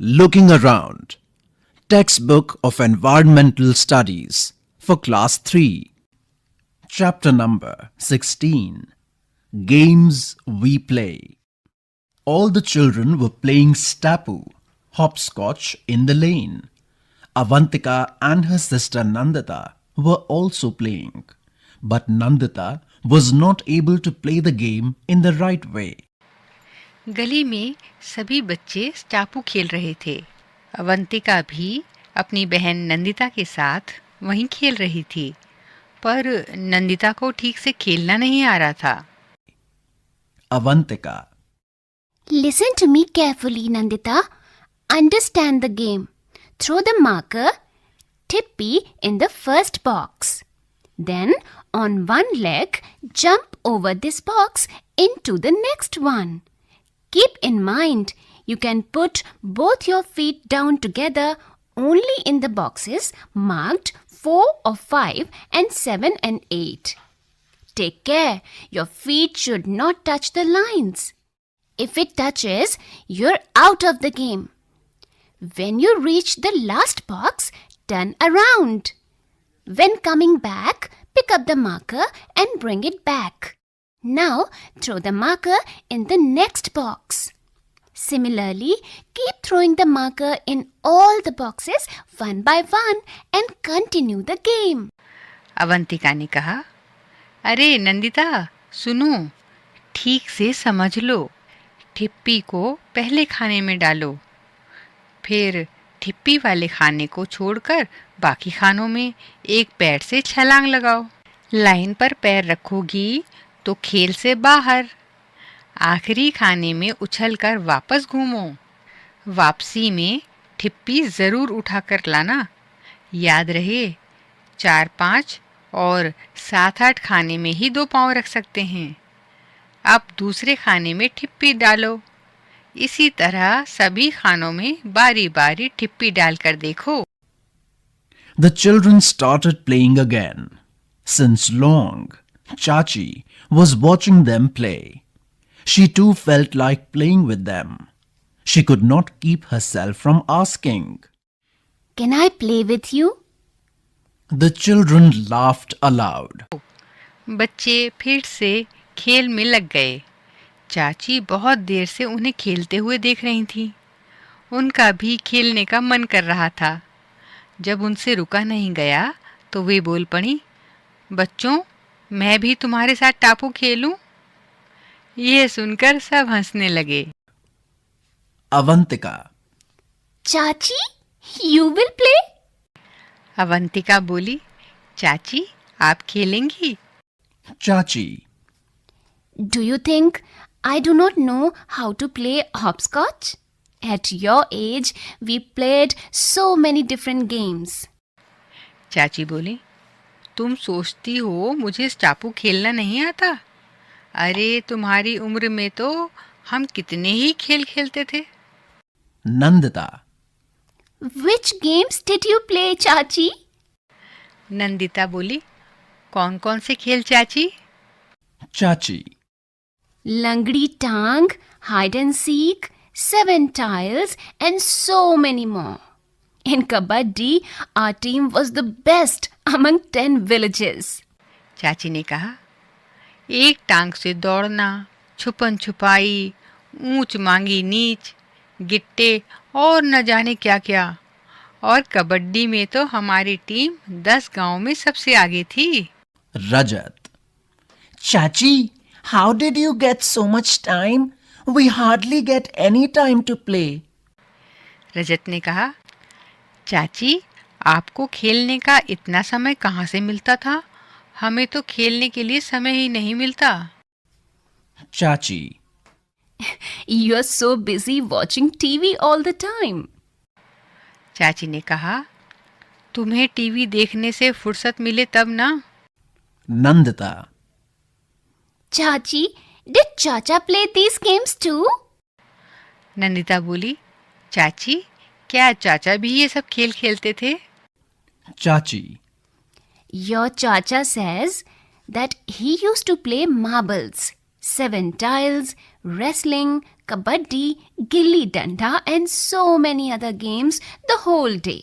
Looking Around, Textbook of Environmental Studies for Class 3. Chapter number 16. Games We Play. All the children were playing Stapu, hopscotch in the lane. Avantika and her sister Nandita were also playing, but Nandita was not able to play the game in the right way. गली में सभी बच्चे स्टापू खेल रहे थे। अवंतिका भी अपनी बहन नंदिता के साथ वहीं खेल रही थी, पर नंदिता को ठीक से खेलना नहीं आ रहा था। Avantika. Listen to me carefully, Nandita. Understand the game. Throw the marker, Tippy, in the first box. Then, on one leg, jump over this box into the next one. Keep in mind, you can put both your feet down together only in the boxes marked 4 or 5 and 7 and 8. Take care, your feet should not touch the lines. If it touches, you're out of the game. When you reach the last box, turn around. When coming back, pick up the marker and bring it back. Now, throw the marker in the next box. Similarly, keep throwing the marker in all the boxes one by one and continue the game. Avantika ने कहा, अरे नंदिता, सुनो, ठीक से समझ लो। ठिप्पी को पहले खाने में डालो, फिर ठिप्पी वाले खाने को छोड़कर बाकी खानों में एक पैर से छलांग लगाओ। लाइन पर पैर रखोगी तो खेल से बाहर। आखिरी खाने में उछलकर वापस घूमो। वापसी में ठिप्पी ज़रूर उठाकर लाना। याद रहे, 4, 5 और 7, 8 खाने में ही 2 पाँव रख सकते हैं। अब दूसरे खाने में ठिप्पी डालो। इसी तरह सभी खानों में बारी-बारी ठिप्पी डालकर देखो। The children started playing again. Since long, Chachi was watching them play. She too felt like playing with them. She could not keep herself from asking. Can I play with you? The children laughed aloud. बच्चे फिर से खेल में लग गए। चाची बहुत देर से उन्हें खेलते हुए देख रही थी। उनका भी खेलने का मन कर रहा था। जब उनसे रुका नहीं गया तो वे बोल पड़ी, बच्चों, मैं भी तुम्हारे साथ टापू खेलूं? यह सुनकर सब हंसने लगे। Avantika. Chachi, you will play? Avantika बोली, चाची, आप खेलेंगी? Chachi. Do you think I do not know how to play hopscotch? At your age, we played so many different games. चाची बोली, तुम सोचती हो मुझे स्टापू खेलना नहीं आता? अरे तुम्हारी उम्र में तो हम कितने ही खेल खेलते थे। Nandita. Which games did you play, Chachi? Nandita बोली, कौन कौन से खेल चाची? Chachi. Langdi Tang, hide and seek, 7 tiles, and so many more. In Kabaddi, our team was the best among 10 villages. चाची ने कहा, एक टांग से दौड़ना, छुपन छुपाई, ऊंच मांगी नीच, गिट्टे और न जाने क्या क्या। और कबड्डी में तो हमारी टीम 10 गांव में सबसे आगे थी। Rajat. Chachi, how did you get so much time? We hardly get any time to play. रजत ने कहा, चाची, आपको खेलने का इतना समय कहाँ से मिलता था? हमें तो खेलने के लिए समय ही नहीं मिलता। Chachi. You're so busy watching TV all the time. चाची ने कहा, तुम्हें टीवी देखने से फुर्सत मिले तब ना। Nandita. Chachi, did Chacha play these games too? Nandita बोली, चाची, क्या चाचा भी ये सब खेल खेलते थे? Chachi. Your Chacha says that he used to play marbles, 7 tiles, wrestling, kabaddi, gilli danda, and so many other games the whole day.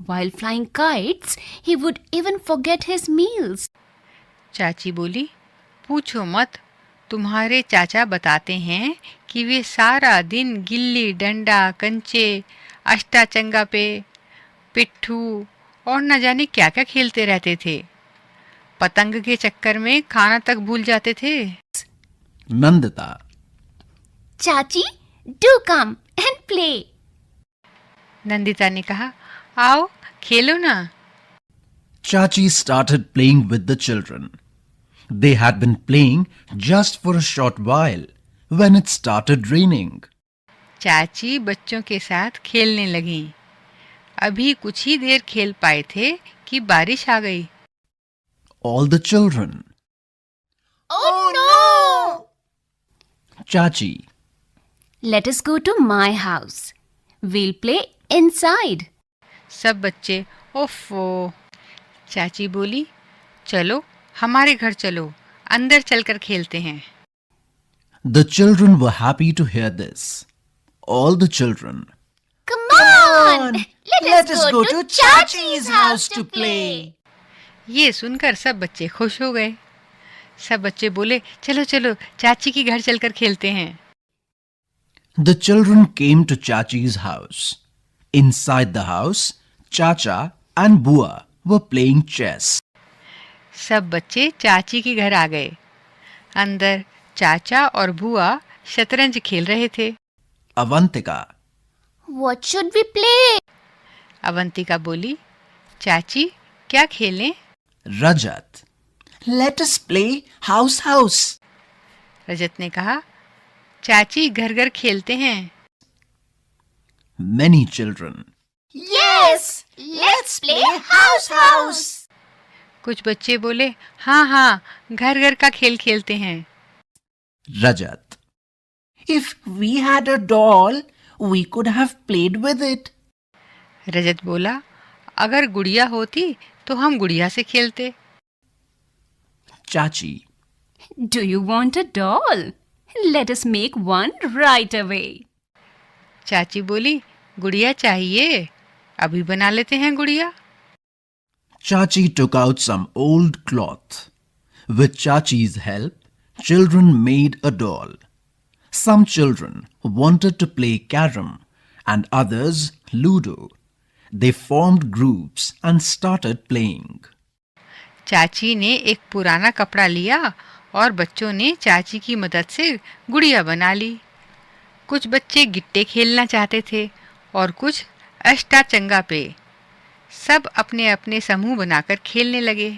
While flying kites, he would even forget his meals. चाची बोली, पूछो मत, तुम्हारे चाचा बताते हैं कि वे सारा दिन गिल्ली डंडा, कंचे, अष्टाचंगा पे, पिट्ठू और न जाने क्या क्या खेलते रहते थे। पतंग के चक्कर में खाना तक भूल जाते थे। Nandita. Chachi, do come and play. Nandita ने कहा, आओ खेलो ना। Chachi started playing with the children. They had been playing just for a short while when it started raining. चाची बच्चों के साथ खेलने लगी। अभी कुछ ही देर खेल पाए थे कि बारिश आ गई। All the children. Oh no! Chachi. Let us go to my house. We'll play inside. सब बच्चे ओफो। चाची बोली, चलो हमारे घर चलो, अंदर चलकर खेलते हैं। The children were happy to hear this. All the children. Come on! Let us go to Chachi's house to play. ये सुनकर सब बच्चे खुश हो गए। सब बच्चे बोले, चलो चलो चाची के घर चलकर खेलते हैं। The children came to Chachi's house. Inside the house, Chacha and Bua were playing chess. सब बच्चे चाची के घर आ गए। अंदर चाचा और बुआ शतरंज खेल रहे थे। Avantika. What should we play? Avantika बोली, चाची क्या खेलें? Rajat. Let us play house house. रजत ने कहा, चाची घर घर खेलते हैं। Many children. Yes! Let's play house house. कुछ बच्चे बोले, हाँ हाँ घर घर का खेल खेलते हैं। Rajat. If we had a doll, we could have played with it. रजत बोला, अगर गुड़िया होती तो हम गुड़िया से खेलते। Chachi. Do you want a doll? Let us make one right away. चाची बोली, गुड़िया चाहिए, अभी बना लेते हैं गुड़िया। Chachi took out some old cloth. With Chachi's help, children made a doll. Some children wanted to play carom and others ludo. They formed groups and started playing. चाची ने एक पुराना कपड़ा लिया और बच्चों ने चाची की मदद से गुड़िया बना ली। कुछ बच्चे गिट्टे खेलना चाहते थे और कुछ अष्टाचंगा पे। सब अपने अपने समूह बनाकर खेलने लगे।